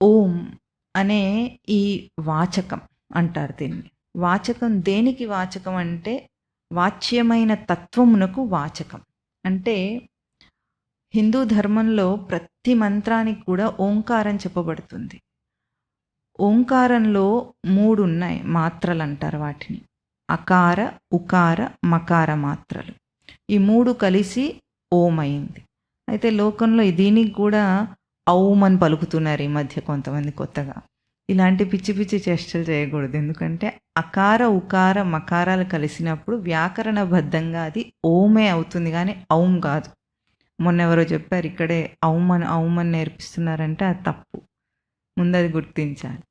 ఓం అనే ఈ వాచకం అంటారు దీన్ని. వాచకం దేనికి వాచకం అంటే వాచ్యమైన తత్వమునకు వాచకం. అంటే హిందూ ధర్మంలో ప్రతి మంత్రానికి కూడా ఓంకారం చెప్పబడుతుంది. ఓంకారంలో 3 ఉన్నాయి, మాత్రలు అంటారు వాటిని. అకార, ఉకార, మకార మాత్రలు. ఈ 3 కలిసి ఓం అయింది. అయితే లోకంలో దీనికి కూడా ఔం అని పలుకుతున్నారు ఈ మధ్య కొంతమంది కొత్తగా. ఇలాంటి పిచ్చి పిచ్చి చేష్టలు చేయకూడదు. ఎందుకంటే అకార, ఉకార, మకారాలు కలిసినప్పుడు వ్యాకరణబద్ధంగా అది ఓమే అవుతుంది, కానీ ఔం కాదు. మొన్న ఎవరో చెప్పారు ఇక్కడే ఔమని నేర్పిస్తున్నారంటే అది తప్పు. ముందు అది గుర్తించాలి.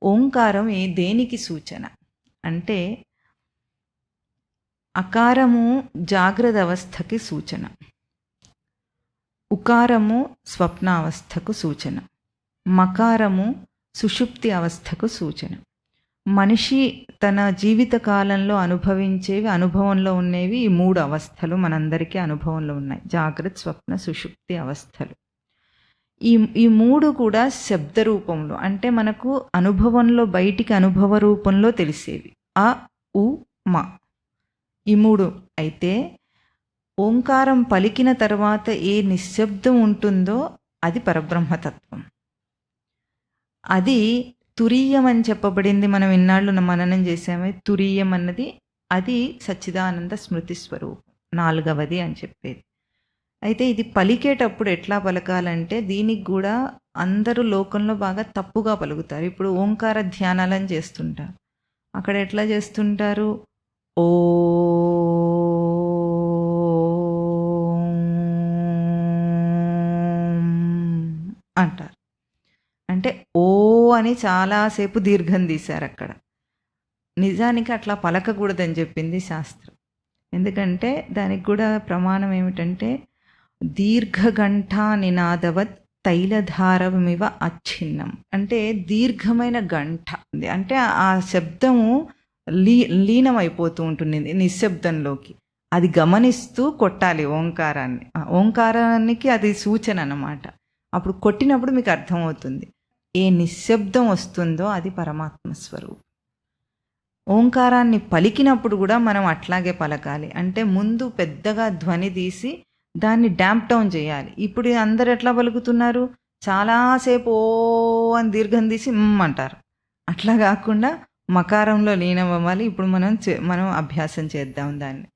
ఓంకారం దేనికి సూచన అంటే అకారము జాగ్రత్త అవస్థకి సూచన, ఉకారము స్వప్నావస్థకు సూచన, మకారము సుషుప్తి అవస్థకు సూచన. మనిషి తన జీవిత కాలంలో అనుభవించేవి, అనుభవంలో ఉండేవి ఈ 3 అవస్థలు మనందరికీ అనుభవంలో ఉన్నాయి. జాగ్రత్త, స్వప్న, సుషుప్తి అవస్థలు. ఈ 3 కూడా శబ్ద రూపంలో, అంటే మనకు అనుభవంలో బయటికి అనుభవ రూపంలో తెలిసేవి. అ, ఉ, మ ఈ 3 అయితే ఓంకారం పలికిన తర్వాత ఏ నిశ్శబ్దం ఉంటుందో అది పరబ్రహ్మతత్వం. అది తురీయం అని చెప్పబడింది. మనం ఇన్నాళ్ళు మననం చేసామే. తురీయం అన్నది అది సచ్చిదానంద స్మృతి స్వరూపం, 4వది అని చెప్పేది. అయితే ఇది పలికేటప్పుడు ఎట్లా పలకాలంటే దీనికి కూడా అందరూ లోకంలో బాగా తప్పుగా పలుకుతారు. ఇప్పుడు ఓంకార ధ్యానాలని చేస్తుంటారు. అక్కడ ఎట్లా చేస్తుంటారు? ఓ అంటారు. అంటే ఓ అని చాలాసేపు దీర్ఘం తీశారు అక్కడ. నిజానికి అట్లా పలకకూడదని చెప్పింది శాస్త్రం. ఎందుకంటే దానికి కూడా ప్రమాణం ఏమిటంటే దీర్ఘఘంటా నినాదవత్ తైలధారమివ అచ్ఛిన్నం. అంటే దీర్ఘమైన గంట, అంటే ఆ శబ్దము లీనమైపోతూ ఉంటుంది నిశ్శబ్దంలోకి. అది గమనిస్తూ కొట్టాలి ఓంకారాన్ని. ఓంకారానికి అది సూచన అన్నమాట. అప్పుడు కొట్టినప్పుడు మీకు అర్థమవుతుంది ఏ నిశ్శబ్దం వస్తుందో అది పరమాత్మ స్వరూపం. ఓంకారాన్ని పలికినప్పుడు కూడా మనం అట్లాగే పలకాలి. అంటే ముందు పెద్దగా ధ్వని తీసి దాన్ని డ్యాంప్ డౌన్ చేయాలి. ఇప్పుడు అందరు ఎట్లా పలుకుతున్నారు? చాలాసేపు ఓ అని దీర్ఘం తీసి అంటారు. అట్లా కాకుండా మకారంలో లీనం అవ్వాలి. ఇప్పుడు మనం అభ్యాసం చేద్దాం దాన్ని.